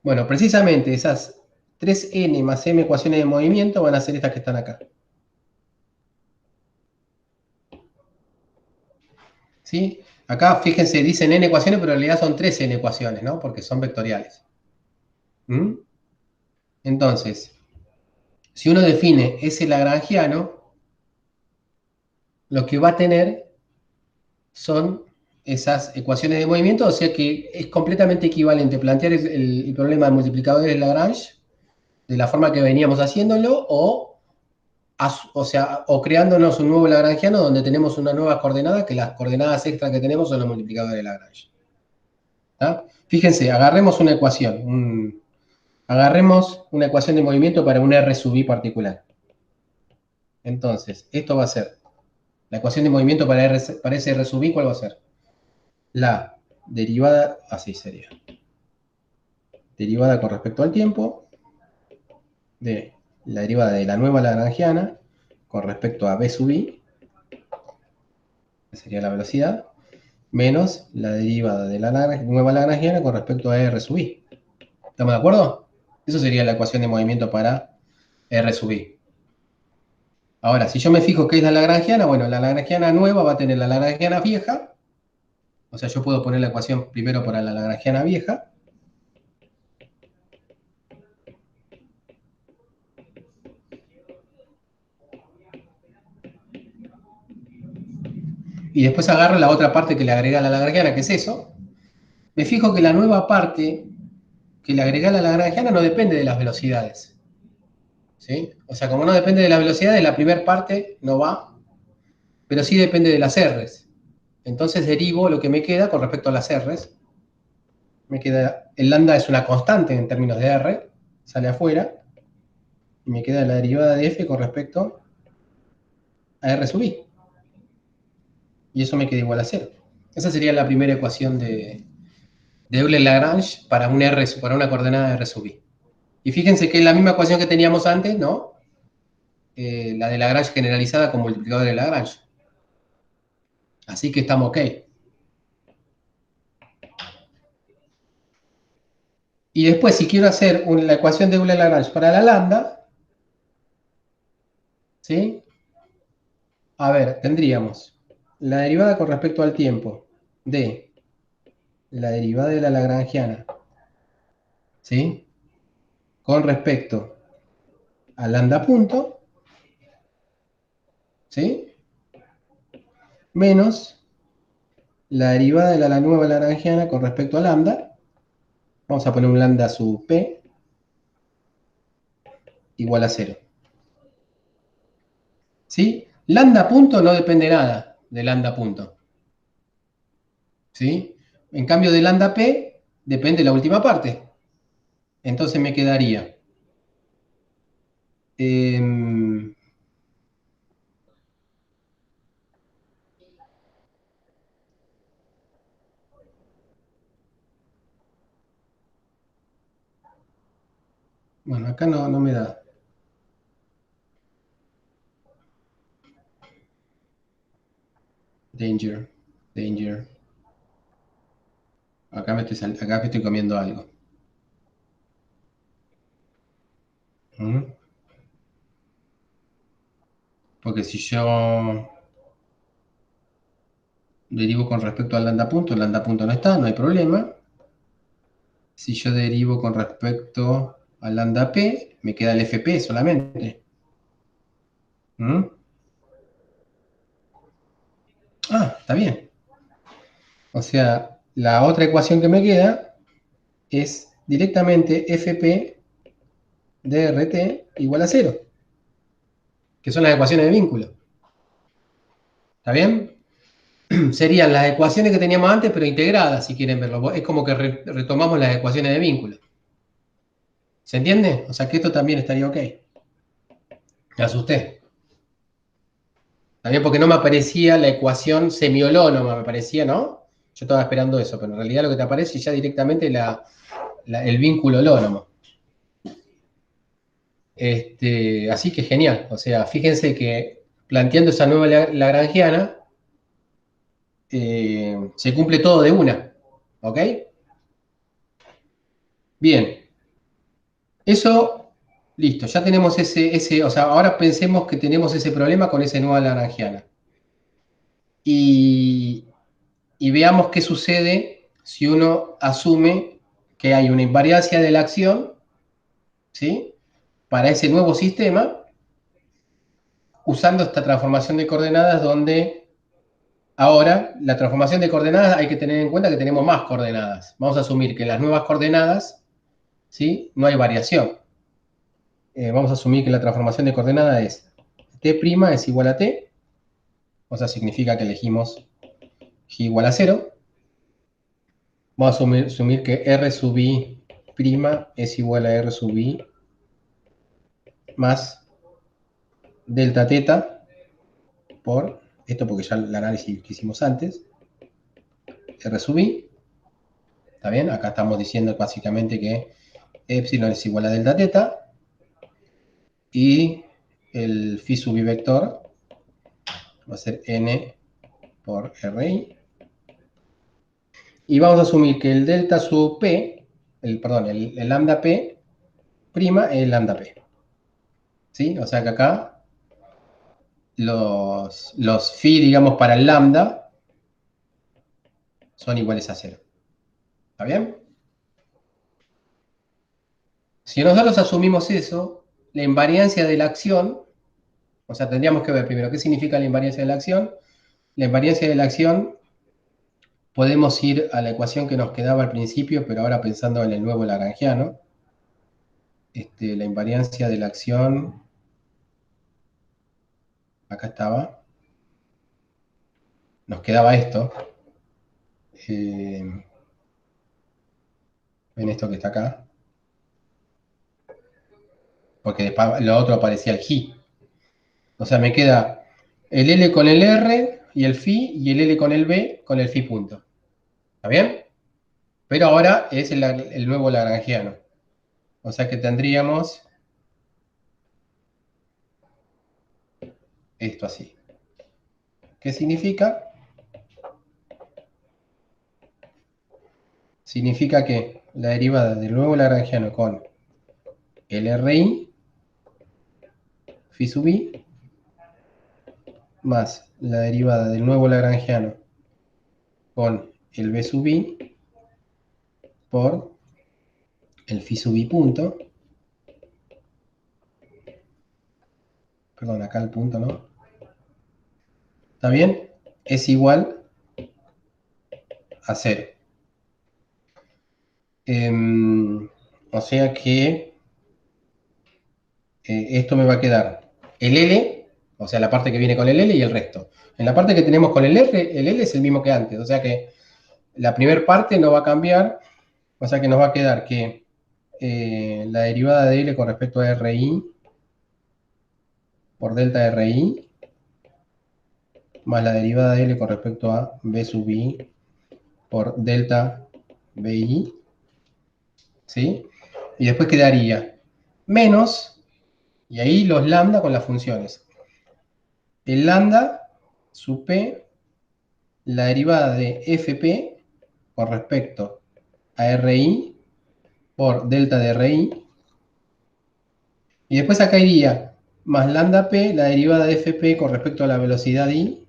Bueno, precisamente esas 3n más m ecuaciones de movimiento van a ser estas que están acá. ¿Sí? Acá, fíjense, dicen n ecuaciones, pero en realidad son 3n ecuaciones, ¿no? Porque son vectoriales. ¿Mm? Entonces, si uno define ese lagrangiano, lo que va a tener son esas ecuaciones de movimiento, o sea que es completamente equivalente plantear el problema de multiplicadores de Lagrange de la forma que veníamos haciéndolo, o creándonos un nuevo lagrangiano donde tenemos una nueva coordenada, que las coordenadas extra que tenemos son los multiplicadores de Lagrange. ¿Tá? Fíjense, agarremos una ecuación, agarremos una ecuación de movimiento para un R sub i particular. Entonces, esto va a ser, la ecuación de movimiento para ese R sub i, ¿cuál va a ser? La derivada, así sería, derivada con respecto al tiempo de la derivada de la nueva lagrangiana con respecto a b sub i, que sería la velocidad, menos la derivada de la nueva lagrangiana con respecto a r sub i. ¿Estamos de acuerdo? Eso sería la ecuación de movimiento para r sub i. Ahora, si yo me fijo qué es la lagrangiana, bueno, la lagrangiana nueva va a tener la lagrangiana vieja, o sea, yo puedo poner la ecuación primero para la lagrangiana vieja, y después agarro la otra parte que le agrega la lagrangiana, que es eso. Me fijo que la nueva parte que le agrega la lagrangiana no depende de las velocidades. ¿Sí? O sea, como no depende de las velocidades, la primera parte no va, pero sí depende de las R's. Entonces derivo lo que me queda con respecto a las R's. Me queda, el lambda es una constante en términos de R, sale afuera, y me queda la derivada de f con respecto a R sub i. Y eso me queda igual a 0. Esa sería la primera ecuación de Euler-Lagrange para para una coordenada de R sub i. Y fíjense que es la misma ecuación que teníamos antes, ¿no? La de Lagrange generalizada con multiplicador de Lagrange. Así que estamos ok. Y después, si quiero hacer la ecuación de Euler-Lagrange para la lambda, ¿sí? A ver, tendríamos la derivada con respecto al tiempo de la derivada de la lagrangiana, ¿sí? Con respecto a lambda punto, ¿sí? Menos la derivada de la nueva lagrangiana con respecto a lambda. Vamos a poner un lambda sub p igual a 0. ¿Sí? Lambda punto no depende nada de lambda punto. ¿Sí? En cambio de lambda p depende la última parte. Entonces me quedaría bueno, acá no me da. Danger, danger. Acá me estoy comiendo algo. ¿Mm? Porque si yo derivo con respecto al lambda punto, el lambda punto no está, no hay problema. Si yo derivo con respecto al lambda p, me queda el fp solamente. ¿Mm? Ah, está bien. O sea, la otra ecuación que me queda es directamente fp drt igual a 0, que son las ecuaciones de vínculo. ¿Está bien? Serían las ecuaciones que teníamos antes, pero integradas, si quieren verlo. Es como que retomamos las ecuaciones de vínculo. ¿Se entiende? O sea que esto también estaría ok. Me asusté. También porque no me aparecía la ecuación semiolónoma, me parecía, ¿no? Yo estaba esperando eso, pero en realidad lo que te aparece es ya directamente el vínculo holónomo. Así que genial. O sea, fíjense que planteando esa nueva lagrangiana, se cumple todo de una. ¿Ok? Bien. Eso, listo. Ya tenemos o sea, ahora pensemos que tenemos ese problema con esa nueva lagrangiana. Y, y veamos qué sucede si uno asume que hay una invariancia de la acción, ¿sí? Para ese nuevo sistema, usando esta transformación de coordenadas donde ahora la transformación de coordenadas hay que tener en cuenta que tenemos más coordenadas. Vamos a asumir que en las nuevas coordenadas, ¿sí? No hay variación. Vamos a asumir que la transformación de coordenadas es t' es igual a t, o sea, significa que elegimos g igual a 0. Vamos a asumir que r sub i' es igual a r sub i más delta teta por esto, porque ya el análisis que hicimos antes, r sub i. ¿Está bien? Acá estamos diciendo básicamente que epsilon es igual a delta teta y el phi sub i vector va a ser n por ri. Y vamos a asumir que el delta sub p, el lambda p prima es el lambda p. ¿Sí? O sea que acá los phi, digamos, para el lambda son iguales a 0. ¿Está bien? Si nosotros asumimos eso, la invariancia de la acción, o sea, tendríamos que ver primero qué significa la invariancia de la acción. La invariancia de la acción, podemos ir a la ecuación que nos quedaba al principio, pero ahora pensando en el nuevo lagrangiano. La invariancia de la acción, acá estaba, nos quedaba esto. Ven esto que está acá, porque lo otro aparecía el G. O sea, me queda el L con el R y el phi, y el L con el B con el phi punto. ¿Está bien? Pero ahora es el nuevo lagrangiano. O sea que tendríamos esto así. ¿Qué significa? Significa que la derivada del nuevo lagrangiano con el RI, phi sub i, más la derivada del nuevo lagrangiano con el B sub i por el phi sub i punto. Perdón, acá el punto, ¿no? ¿Está bien? Es igual a 0. O sea que esto me va a quedar el L, o sea, la parte que viene con el L y el resto. En la parte que tenemos con el R, el L es el mismo que antes, o sea que la primera parte no va a cambiar, o sea que nos va a quedar que la derivada de L con respecto a RI por delta RI más la derivada de L con respecto a B sub I por delta BI, ¿sí? Y después quedaría menos, y ahí los lambda con las funciones. El lambda sub P, la derivada de FP con respecto a RI por delta de RI. Y después acá iría más lambda P, la derivada de FP con respecto a la velocidad I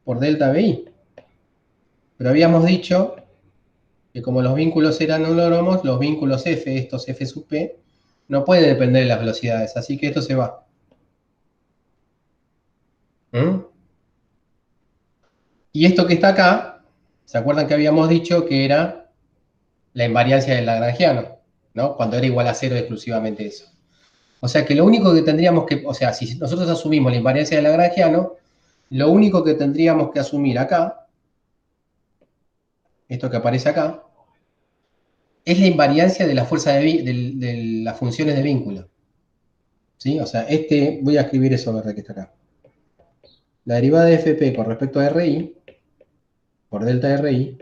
por delta BI. Pero habíamos dicho que como los vínculos eran holónomos, los vínculos F, estos F sub P, no pueden depender de las velocidades, así que esto se va. ¿Mm? Y esto que está acá, ¿se acuerdan que habíamos dicho que era la invariancia del lagrangiano? ¿No? Cuando era igual a 0 exclusivamente eso. O sea que lo único que tendríamos que, o sea, si nosotros asumimos la invariancia del lagrangiano, lo único que tendríamos que asumir acá, esto que aparece acá, es la invariancia de la fuerza de las funciones de vínculo. ¿Sí? O sea, voy a escribir eso verde que está acá. La derivada de FP con respecto a RI, por delta RI,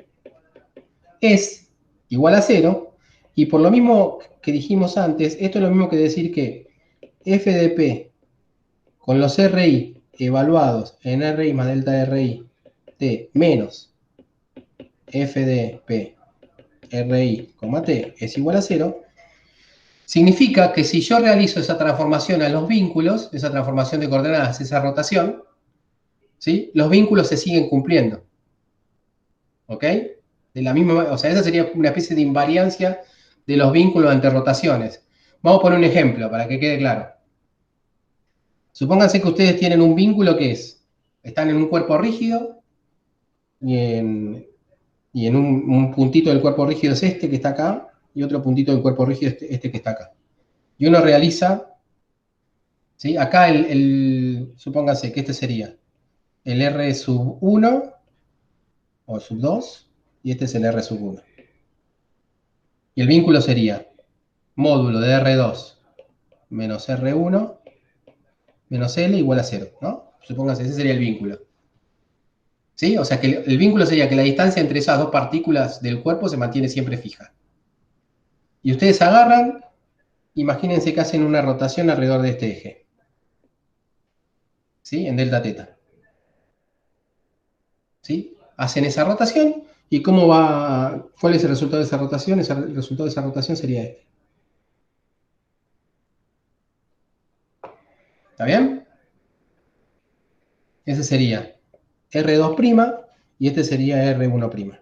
es igual a 0, y por lo mismo que dijimos antes, esto es lo mismo que decir que f de p con los RI evaluados en RI más delta de RI t menos f de p RI, t es igual a 0, significa que si yo realizo esa transformación a los vínculos, esa transformación de coordenadas, esa rotación, ¿sí? Los vínculos se siguen cumpliendo. ¿Ok? De la misma, o sea, esa sería una especie de invariancia de los vínculos ante rotaciones. Vamos a poner un ejemplo para que quede claro. Supónganse que ustedes tienen un vínculo que están en un cuerpo rígido y en un puntito del cuerpo rígido es este que está acá y otro puntito del cuerpo rígido es este que está acá. Y uno realiza, ¿sí? Acá supónganse que este sería el R sub 1 o sub 2 y este es el R sub 1. Y el vínculo sería módulo de R2 menos R1 menos L igual a 0, ¿no? Supónganse, ese sería el vínculo. ¿Sí? O sea que el vínculo sería que la distancia entre esas dos partículas del cuerpo se mantiene siempre fija. Y ustedes agarran, imagínense que hacen una rotación alrededor de este eje. ¿Sí? En delta teta. ¿Sí? Hacen esa rotación y ¿cómo va? ¿Cuál es el resultado de esa rotación? El resultado de esa rotación sería este. ¿Está bien? Ese sería R2' y este sería R1'.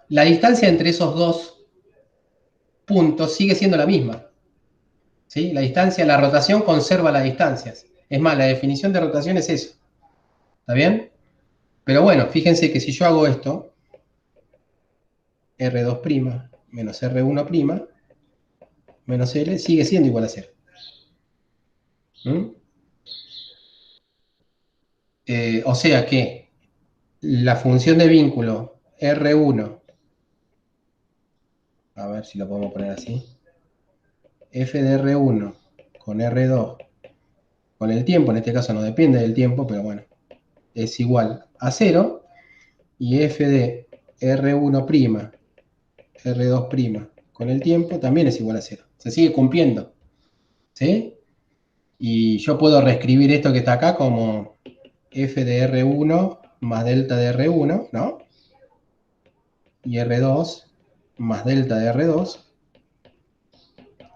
La distancia entre esos dos puntos sigue siendo la misma. ¿Sí? La distancia, la rotación conserva las distancias. Es más, la definición de rotación es eso. ¿Está bien? Pero bueno, fíjense que si yo hago esto, R2' menos R1' menos L sigue siendo igual a 0. ¿Mm? O sea que la función de vínculo R1, a ver si lo podemos poner así, f de R1 con R2 con el tiempo, en este caso no depende del tiempo, pero bueno, es igual a 0, y f de R1', R2' con el tiempo también es igual a 0. Se sigue cumpliendo. ¿Sí? Y yo puedo reescribir esto que está acá como f de R1 más delta de R1, ¿no? Y R2 más delta de R2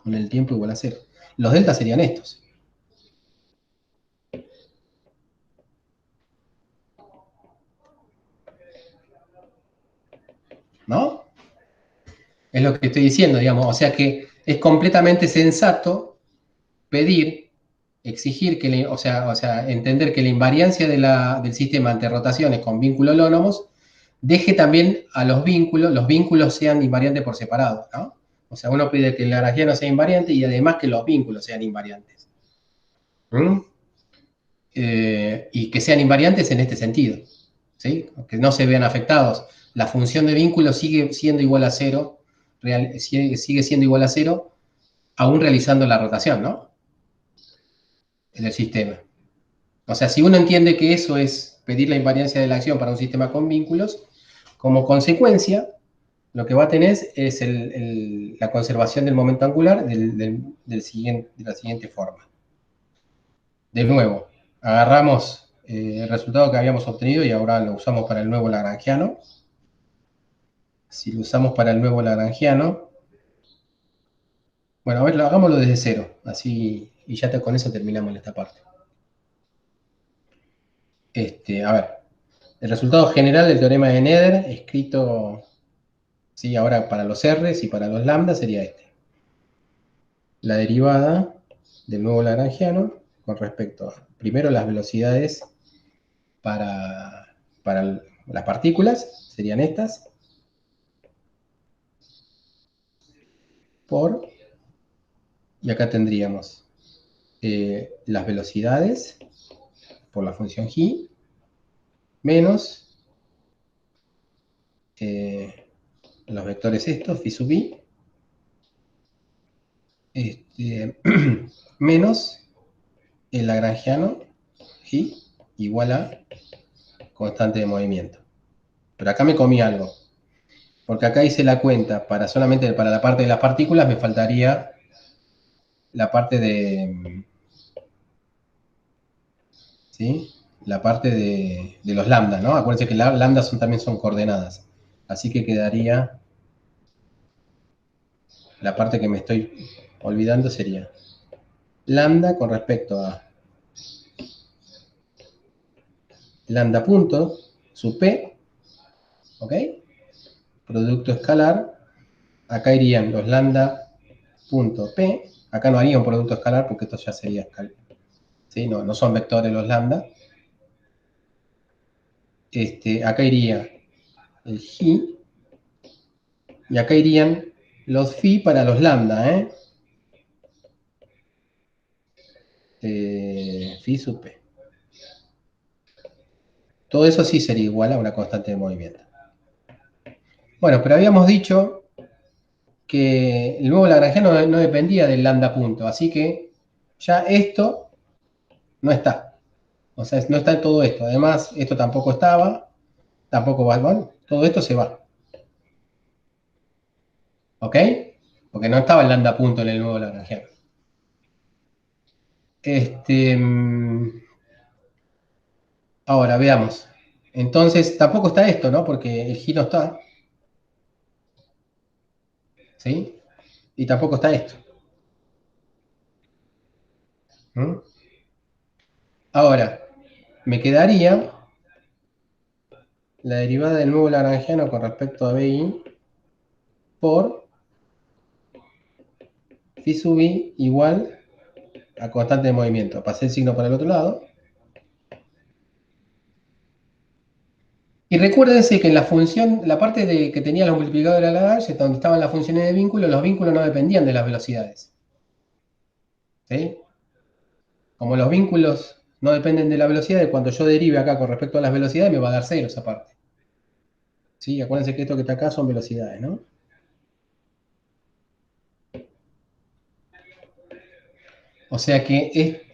con el tiempo igual a 0. Los deltas serían estos. ¿No? Es lo que estoy diciendo, digamos. O sea que es completamente sensato pedir, exigir que, o sea, entender que la invariancia del sistema ante rotaciones con vínculos holónomos deje también a los vínculos sean invariantes por separado, ¿no? O sea, uno pide que el lagrangiano sea invariante y además que los vínculos sean invariantes. ¿Mm? Y que sean invariantes en este sentido, ¿sí? Que no se vean afectados. La función de vínculo sigue siendo igual a 0, sigue siendo igual a 0, aún realizando la rotación, ¿no? En el sistema. O sea, si uno entiende que eso es pedir la invariancia de la acción para un sistema con vínculos, como consecuencia, lo que va a tener es la conservación del momento angular de la siguiente forma. De nuevo, agarramos el resultado que habíamos obtenido y ahora lo usamos para el nuevo lagrangiano. Si lo usamos para el nuevo lagrangiano, bueno, a ver, hagámoslo desde cero, así, y ya con eso terminamos esta parte. A ver, el resultado general del teorema de Nether, escrito, sí, ahora para los R's y para los lambda, sería este. La derivada del nuevo lagrangiano con respecto a, primero, las velocidades para las partículas, serían estas, por, y acá tendríamos las velocidades por la función g, menos los vectores estos, phi sub i, menos el lagrangiano g igual a constante de movimiento. Pero acá me comí algo, Porque acá hice la cuenta solamente para la parte de las partículas, me faltaría la parte de, ¿sí? La parte de los lambda, ¿no? Acuérdense que lambda también son coordenadas. Así que quedaría, la parte que me estoy olvidando sería lambda con respecto a lambda punto, su p, ¿ok? Producto escalar, acá irían los lambda punto p, acá no haría un producto escalar porque esto ya sería escalar, ¿sí? No son vectores los lambda. Acá iría el G, y acá irían los phi para los lambda, phi sub p. Todo eso sí sería igual a una constante de movimiento. Bueno, pero habíamos dicho que el nuevo lagrangiano no dependía del lambda punto, así que ya esto no está. O sea, no está en todo esto. Además, esto tampoco estaba, tampoco va, bueno, todo esto se va. ¿Ok? Porque no estaba el lambda punto en el nuevo lagrangiano. Ahora, veamos. Entonces, tampoco está esto, ¿no? Porque el G no está. ¿Sí? Y tampoco está esto. ¿Mm? Ahora, me quedaría la derivada del nuevo lagrangiano con respecto a BI por phi sub i igual a constante de movimiento. Pasé el signo para el otro lado. Y recuérdense que en la función, la parte que tenía los multiplicadores de Lagrange, donde estaban las funciones de vínculo, los vínculos no dependían de las velocidades. ¿Sí? Como los vínculos no dependen de la velocidad, cuando yo derive acá con respecto a las velocidades, me va a dar cero esa parte. ¿Sí? Acuérdense que esto que está acá son velocidades, ¿no? O sea que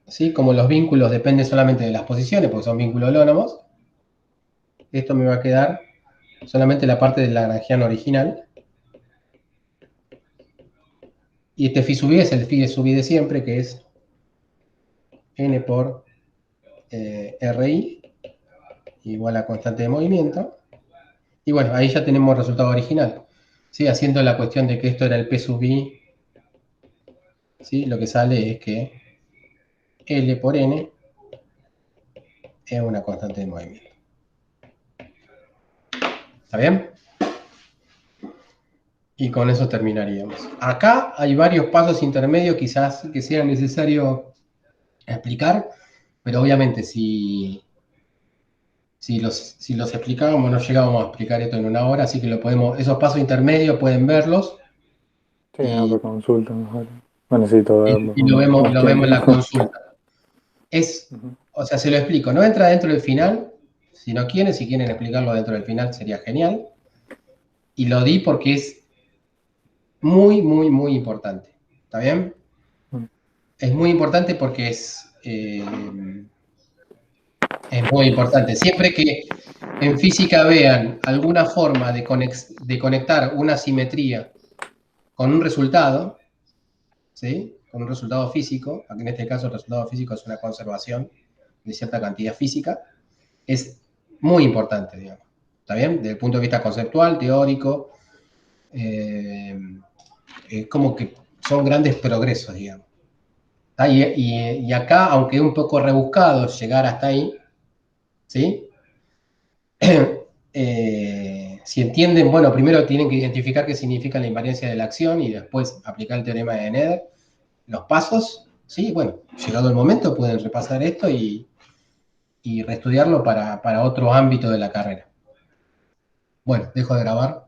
¿sí? Como los vínculos dependen solamente de las posiciones, porque son vínculos holónomos, esto me va a quedar solamente la parte del lagrangiano original. Y este phi sub i es el phi sub i de siempre, que es n por RI igual a constante de movimiento. Y bueno, ahí ya tenemos el resultado original. ¿Sí? Haciendo la cuestión de que esto era el P sub i, ¿sí? Lo que sale es que L por N es una constante de movimiento. ¿Está bien? Y con eso terminaríamos. Acá hay varios pasos intermedios quizás que sea necesario explicar, pero obviamente si los explicábamos no llegábamos a explicar esto en una hora, así que esos pasos intermedios pueden verlos Sí, no, y, por consulta mejor. Bueno, sí, todo y con más lo vemos tiempo. en la consulta. Ujú. O sea, se lo explico, no entra dentro del final, si quieren explicarlo dentro del final sería genial, y lo di porque es muy, muy, muy importante. ¿Está bien? Es muy importante porque es muy importante. Siempre que en física vean alguna forma de conectar una simetría con un resultado, ¿sí? Con un resultado físico, aquí en este caso el resultado físico es una conservación de cierta cantidad física, es muy importante, digamos. ¿Está bien? Desde el punto de vista conceptual, teórico, como que son grandes progresos, digamos. Y acá, aunque es un poco rebuscado llegar hasta ahí, ¿sí? Si entienden, bueno, primero tienen que identificar qué significa la invariancia de la acción y después aplicar el teorema de Nether. Los pasos, ¿sí? Bueno, llegado el momento pueden repasar esto y reestudiarlo para otro ámbito de la carrera. Bueno, dejo de grabar.